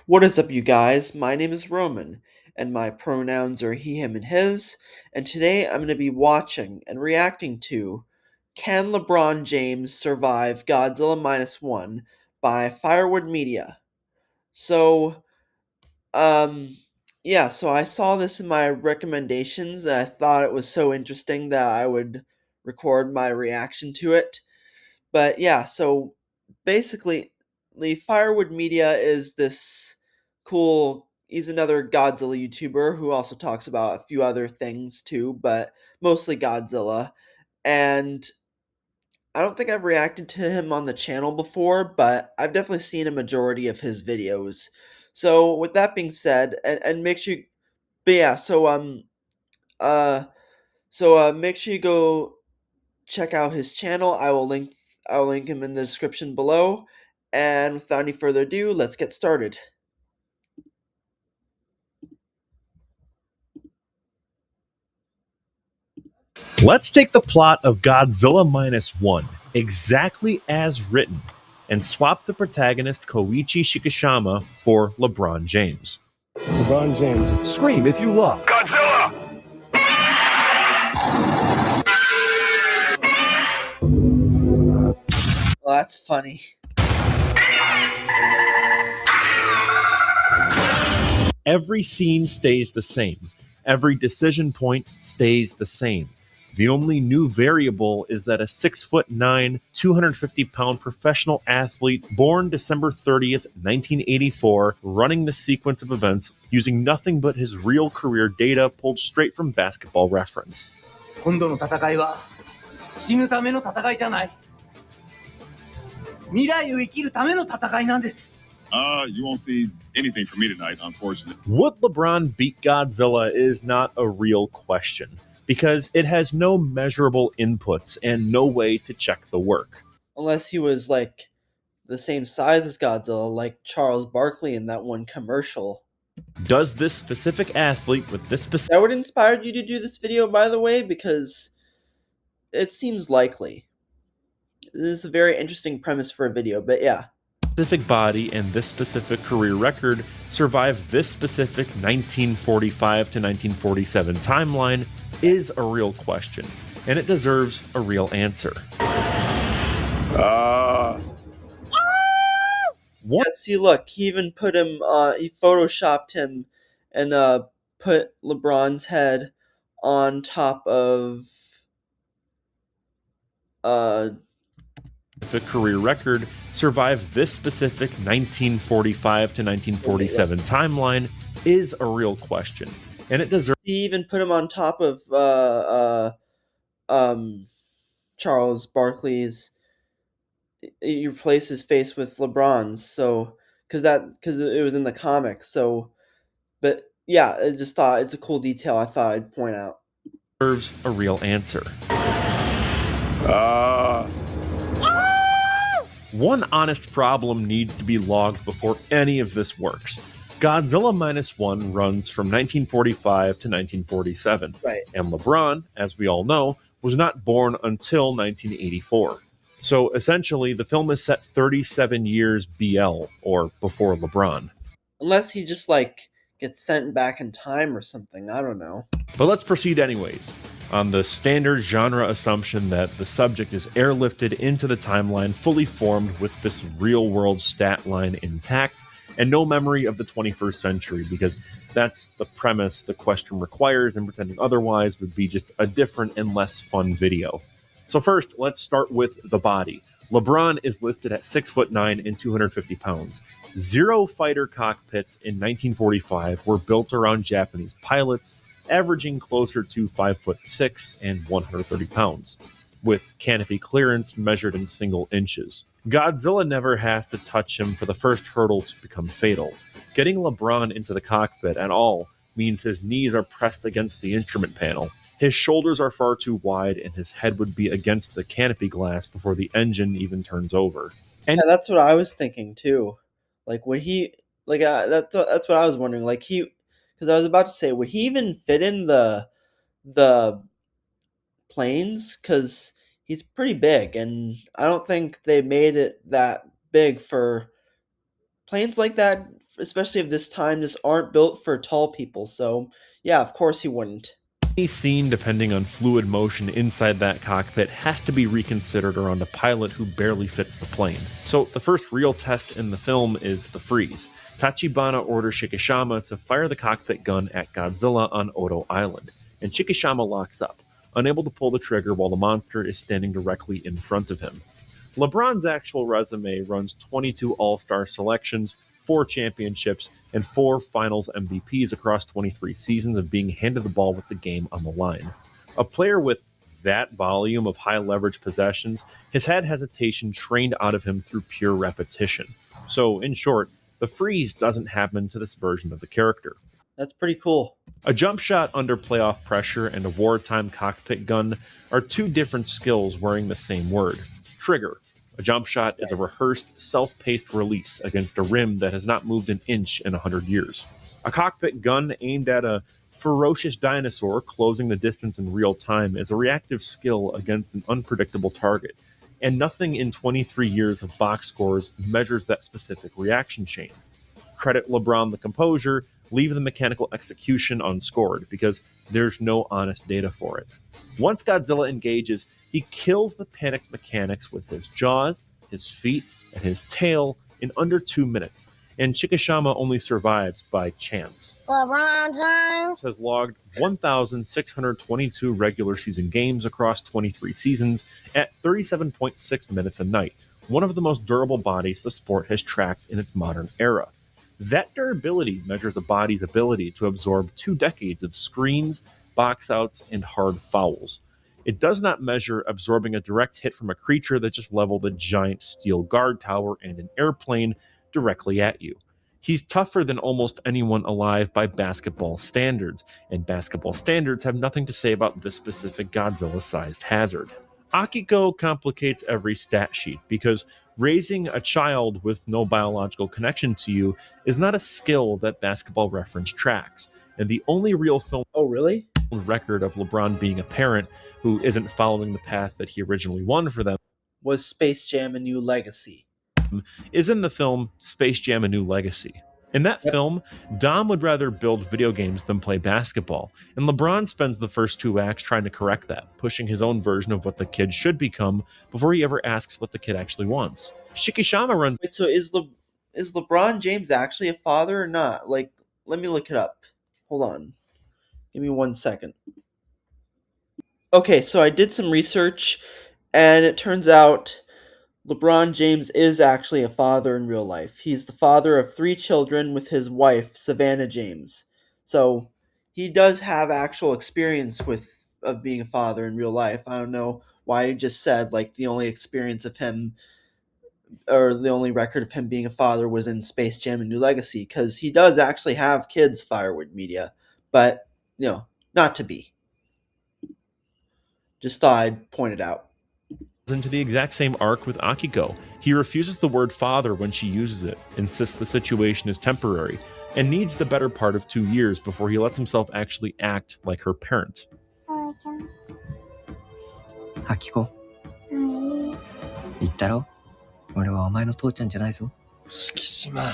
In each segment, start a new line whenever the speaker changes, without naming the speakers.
What is up, you guys? My name is Roman, and my pronouns are he, him, and his. And today I'm going to be watching and reacting to Can LeBron James Survive Godzilla Minus One by Firewood Media. So, um, so I saw this in my recommendations, and I thought it was so interesting that I would record my reaction to it. But yeah, so basically, the Firewood Media is this cool. He's another Godzilla YouTuber who also talks about a few other things too, but mostly Godzilla. And I don't think I've reacted to him on the channel before, but I've definitely seen a majority of his videos. So with that being said, and make sure, but yeah, uh, make sure you go check out his channel. I'll link him in the description below. And without any further ado, let's get started.
Let's take the plot of Godzilla Minus One, exactly as written, and swap the protagonist Koichi Shikishama for LeBron James.
LeBron James.
Scream if you love.
Godzilla!
Well, that's funny.
Every scene stays the same. Every decision point stays the same. The only new variable is that a 6'9", 250-pound professional athlete born December 30th, 1984, running the sequence of events using nothing but his real career data pulled straight from Basketball Reference.
今度の戦いは死ぬための戦いじゃない。未来を生きるための戦いなんです。
You won't see anything from me tonight, unfortunately.
Would LeBron beat Godzilla is not a real question, because it has no measurable inputs and no way to check the work.
Unless he was like the same size as Godzilla, like Charles Barkley in that one commercial.
Does this specific athlete with this specific...
That would inspire you to do this video, by the way, because it seems likely. This is a very interesting premise for a video, but yeah.
specific body and this specific career record survive this specific 1945 to 1947 timeline is a real question, and it deserves a real answer.
Yeah, see, look, he even put him, he photoshopped him and put LeBron's head on top of
the career record survive this specific 1945 to 1947 timeline is a real question, and it deserves...
He even put him on top of Charles Barkley's. He replaced his face with LeBron's, so because it was in the comics. So, but yeah, I just thought it's a cool detail. I thought I'd point out.
Deserves a real answer. One honest problem needs to be logged before any of this works. Godzilla Minus One runs from 1945 to 1947,
Right.
And LeBron, as we all know, was not born until 1984. So essentially, the film is set 37 years BL, or before LeBron.
Unless he just like gets sent back in time or something, I don't know.
But let's proceed anyways, on the standard genre assumption that the subject is airlifted into the timeline fully formed with this real-world stat line intact, and no memory of the 21st century, because that's the premise the question requires, and pretending otherwise would be just a different and less fun video. So first, let's start with the body. LeBron is listed at 6'9" and 250 pounds. 0 fighter cockpits in 1945 were built around Japanese pilots, averaging closer to 5'6" and 130 pounds, with canopy clearance measured in single inches. Godzilla never has to touch him for the first hurdle to become fatal. Getting LeBron into the cockpit at all means his knees are pressed against the instrument panel. His shoulders are far too wide, and his head would be against the canopy glass before the engine even turns over. And
yeah, that's what I was thinking too. Like, would he like that's what I was wondering. Like because I was about to say, would he even fit in the planes? Because he's pretty big, and I don't think they made it that big for planes like that. especially of this time, just aren't built for tall people. So, yeah, of course he wouldn't.
Any scene depending on fluid motion inside that cockpit has to be reconsidered around a pilot who barely fits the plane. So the first real test in the film is the freeze. Tachibana orders Shikishama to fire the cockpit gun at Godzilla on Odo Island, and Shikishama locks up, unable to pull the trigger while the monster is standing directly in front of him. LeBron's actual resume runs 22 All-Star selections, 4 championships, and 4 finals MVPs across 23 seasons of being handed the ball with the game on the line. A player with that volume of high leverage possessions has had hesitation trained out of him through pure repetition. So, in short, the freeze doesn't happen to this version of the character.
That's pretty cool.
A jump shot under playoff pressure and a wartime cockpit gun are 2 different skills wearing the same word. Trigger. A jump shot is a rehearsed, self-paced release against a rim that has not moved an inch in 100 years. A cockpit gun aimed at a ferocious dinosaur closing the distance in real time is a reactive skill against an unpredictable target, and nothing in 23 years of box scores measures that specific reaction chain. Credit LeBron the composure, leave the mechanical execution unscored, because there's no honest data for it. Once Godzilla engages, he kills the panicked mechanics with his jaws, his feet, and his tail in under 2 minutes, and Shikishama only survives by chance.
LeBron James
Has logged 1,622 regular season games across 23 seasons at 37.6 minutes a night, one of the most durable bodies the sport has tracked in its modern era. That durability measures a body's ability to absorb 2 decades of screens, box outs, and hard fouls. It does not measure absorbing a direct hit from a creature that just leveled a giant steel guard tower and an airplane directly at you. He's tougher than almost anyone alive by basketball standards, and basketball standards have nothing to say about this specific Godzilla-sized hazard. Akiko complicates every stat sheet because raising a child with no biological connection to you is not a skill that Basketball Reference tracks, and the only real film
Oh, really?
record of LeBron being a parent who isn't following the path that he originally won for them
Was Space Jam: A New Legacy.
is in the film Space Jam: A New Legacy. In that film, Dom would rather build video games than play basketball, and LeBron spends the first 2 acts trying to correct that, pushing his own version of what the kid should become before he ever asks what the kid actually wants. Shikishama runs
Wait, so is LeBron James actually a father or not? Like, let me look it up. Hold on. Give me 1 second. Okay, so I did some research, and it turns out LeBron James is actually a father in real life. He's the father of 3 children with his wife, Savannah James. So he does have actual experience of being a father in real life. I don't know why he just said like the only experience of him or the only record of him being a father was in Space Jam: A New Legacy, because he does actually have kids, Firewood Media, but not to be. Just thought I'd point it out.
into the exact same arc with Akiko. He refuses the word father when she uses it, insists the situation is temporary, and needs the better part of 2 years before he lets himself actually act like her parent.
アキコ言ったろ俺はお前の父ちゃんじゃないぞ敷島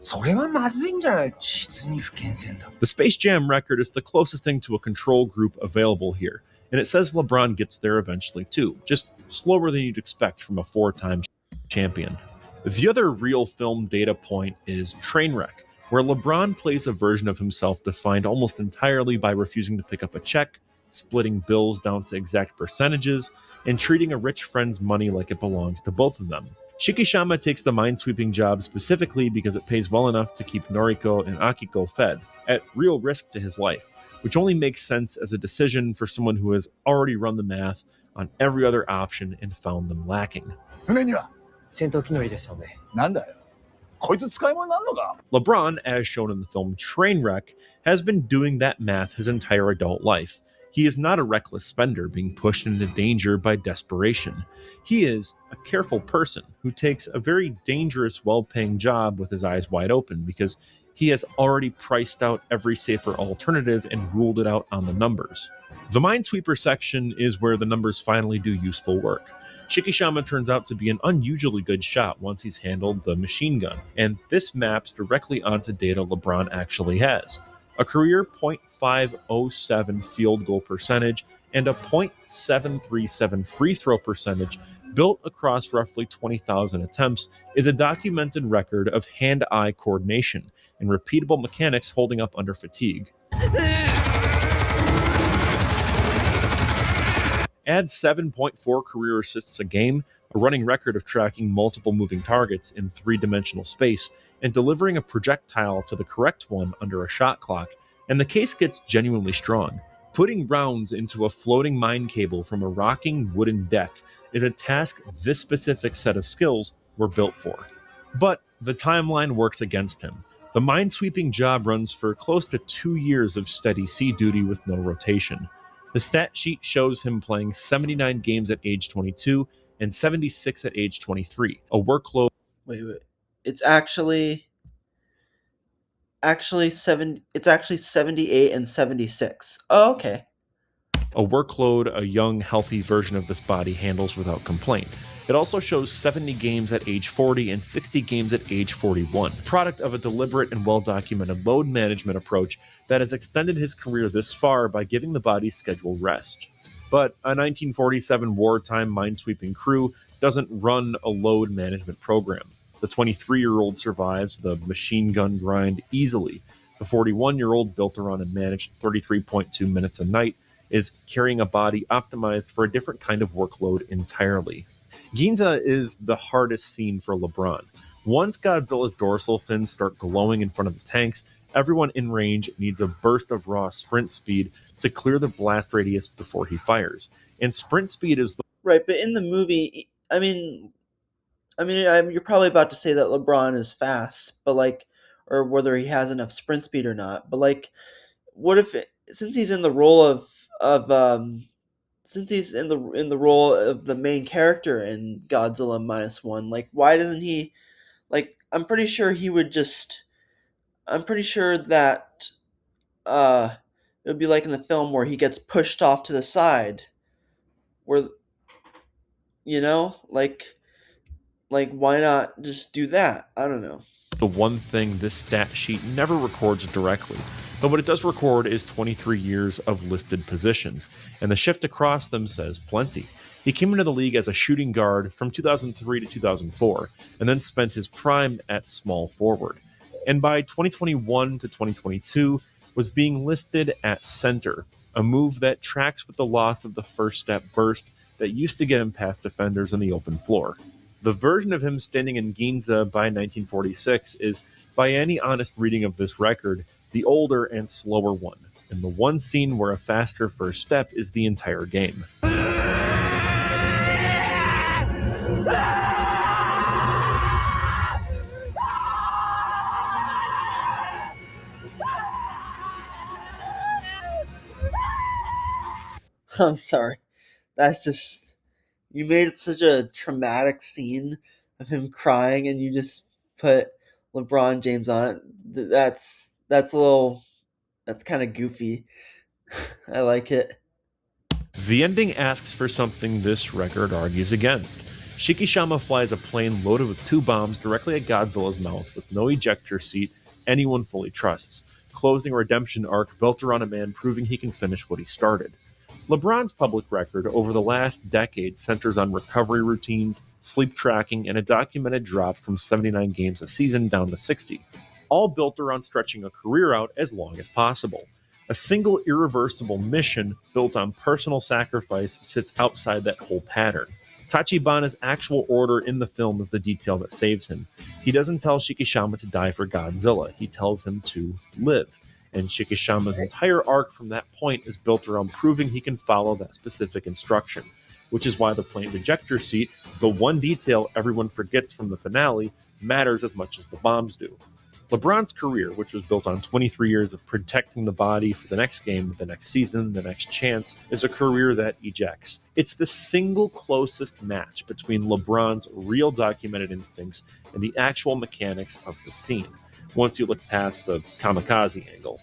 それはまずいんじゃない実に不健全だ
The Space Jam record is the closest thing to a control group available here, and it says LeBron gets there eventually too, just slower than you'd expect from a 4-time champion. The other real film data point is Trainwreck, where LeBron plays a version of himself defined almost entirely by refusing to pick up a check, splitting bills down to exact percentages, and treating a rich friend's money like it belongs to both of them. Shikishama takes the minesweeping job specifically because it pays well enough to keep Noriko and Akiko fed, at real risk to his life, which only makes sense as a decision for someone who has already run the math on every other option and found them lacking.
船には戦闘機乗りでしたのでなんだよこいつ使い物になるのか
LeBron, as shown in the film Trainwreck, has been doing that math his entire adult life. He is not a reckless spender being pushed into danger by desperation. He is a careful person who takes a very dangerous, well-paying job with his eyes wide open because he has already priced out every safer alternative and ruled it out on the numbers. The Minesweeper section is where the numbers finally do useful work. Shikishama turns out to be an unusually good shot once he's handled the machine gun, and this maps directly onto data LeBron actually has. A career .507 field goal percentage and a .737 free throw percentage built across roughly 20,000 attempts is a documented record of hand-eye coordination and repeatable mechanics holding up under fatigue. Add 7.4 career assists a game, a running record of tracking multiple moving targets in three-dimensional space, and delivering a projectile to the correct one under a shot clock, and the case gets genuinely strong. Putting rounds into a floating mine cable from a rocking wooden deck is a task this specific set of skills were built for. But the timeline works against him. The minesweeping job runs for close to 2 years of steady sea duty with no rotation. The stat sheet shows him playing 79 games at age 22 and 76 at age 23, a workload.
Wait. It's actually 78 and 76. Oh, okay.
A workload a young, healthy version of this body handles without complaint. It also shows 70 games at age 40 and 60 games at age 41, product of a deliberate and well-documented load management approach that has extended his career this far by giving the body scheduled rest. But a 1947 wartime minesweeping crew doesn't run a load management program. The 23-year-old survives the machine gun grind easily. The 41-year-old, built around and managed 33.2 minutes a night, is carrying a body optimized for a different kind of workload entirely. Ginza is the hardest scene for LeBron. Once Godzilla's dorsal fins start glowing in front of the tanks, everyone in range needs a burst of raw sprint speed to clear the blast radius before he fires. And sprint speed is the
Right, but in the movie, you're probably about to say that LeBron is fast, but or whether he has enough sprint speed or not. But what if since he's in the role since he's in the role of the main character in Godzilla -1, why doesn't he? I'm pretty sure he would just. I'm pretty sure that it would be like in the film where he gets pushed off to the side, where you know, why not just do that? I don't know.
the one thing this stat sheet never records directly, but what it does record is 23 years of listed positions, and the shift across them says plenty. He came into the league as a shooting guard from 2003 to 2004, and then spent his prime at small forward. And by 2021 to 2022, was being listed at center, a move that tracks with the loss of the first step burst that used to get him past defenders on the open floor. The version of him standing in Ginza by 1946 is, by any honest reading of this record, the older and slower one, and the one scene where a faster first step is the entire game.
I'm sorry. That's just, you made it such a traumatic scene of him crying, and you just put LeBron James on it. That's kind of goofy. I like it.
The ending asks for something this record argues against. Shikishama flies a plane loaded with 2 bombs directly at Godzilla's mouth with no ejector seat anyone fully trusts, closing a redemption arc built around a man proving he can finish what he started. LeBron's public record over the last decade centers on recovery routines, sleep tracking, and a documented drop from 79 games a season down to 60, all built around stretching a career out as long as possible. A single irreversible mission built on personal sacrifice sits outside that whole pattern. Tachibana's actual order in the film is the detail that saves him. He doesn't tell Shikishama to die for Godzilla, he tells him to live. And Shikishama's entire arc from that point is built around proving he can follow that specific instruction, which is why the plane's ejector seat, the one detail everyone forgets from the finale, matters as much as the bombs do. LeBron's career, which was built on 23 years of protecting the body for the next game, the next season, the next chance, is a career that ejects. It's the single closest match between LeBron's real documented instincts and the actual mechanics of the scene, once you look past the kamikaze angle.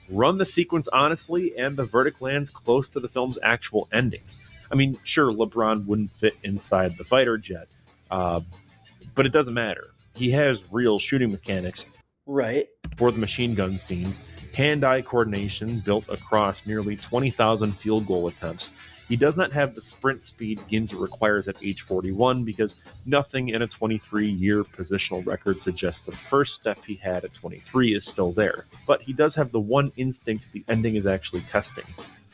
Run the sequence honestly, and the verdict lands close to the film's actual ending. I mean, sure, LeBron wouldn't fit inside the fighter jet, but it doesn't matter. He has real shooting mechanics
Right.
for the machine gun scenes, hand-eye coordination built across nearly 20,000 field goal attempts. He does not have the sprint speed Ginza requires at age 41 because nothing in a 23-year positional record suggests the first step he had at 23 is still there. But he does have the one instinct the ending is actually testing.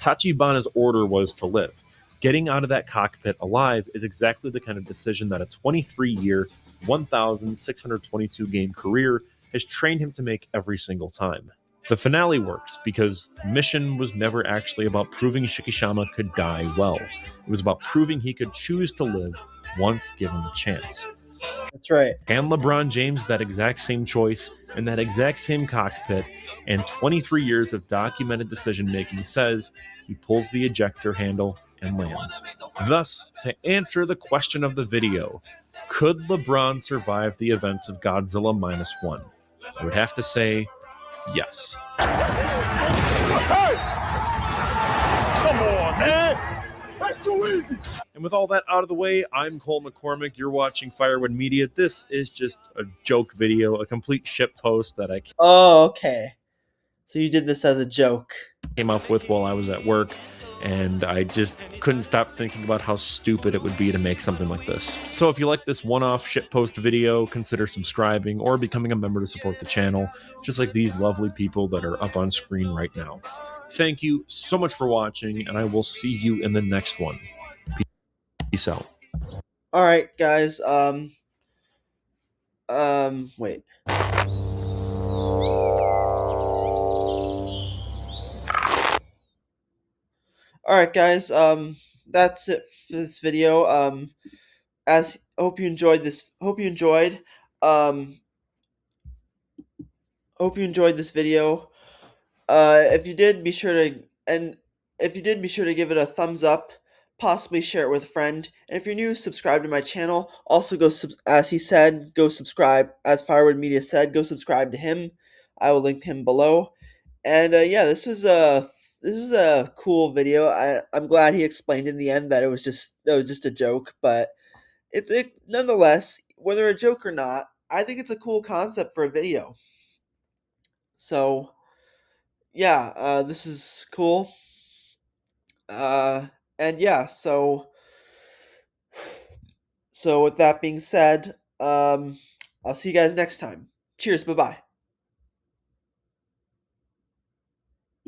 Tachibana's order was to live. Getting out of that cockpit alive is exactly the kind of decision that a 23-year, 1,622 game career has trained him to make every single time. The finale works because the mission was never actually about proving Shikishama could die well. It was about proving he could choose to live once given the chance.
That's right.
And LeBron James that exact same choice in that exact same cockpit and 23 years of documented decision making says he pulls the ejector handle and lands. Thus, to answer the question of the video, could LeBron survive the events of Godzilla -1? I would have to say yes.
Come on, man. That's too easy.
And with all that out of the way, I'm Cole McCormick. You're watching Firewood Media. This is just a joke video, a complete shit post that I
Oh, okay. So you did this as a joke.
came up with while I was at work, and I just couldn't stop thinking about how stupid it would be to make something like this. So if you like this one-off shitpost video, consider subscribing or becoming a member to support the channel, just like these lovely people that are up on screen right now. Thank you so much for watching, and I will see you in the next one. Peace out.
All right, guys. Wait. All right, guys. That's it for this video. Hope you enjoyed this. Hope you enjoyed this video. If you did, be sure to give it a thumbs up. Possibly share it with a friend. And if you're new, subscribe to my channel. Also, as he said, go subscribe. As Firewood Media said, go subscribe to him. I will link him below. And yeah, this was a cool video. I'm glad he explained in the end that it was just a joke, but nonetheless, whether a joke or not, I think it's a cool concept for a video. So yeah, this is cool. And yeah, so with that being said, I'll see you guys next time. Cheers, bye bye.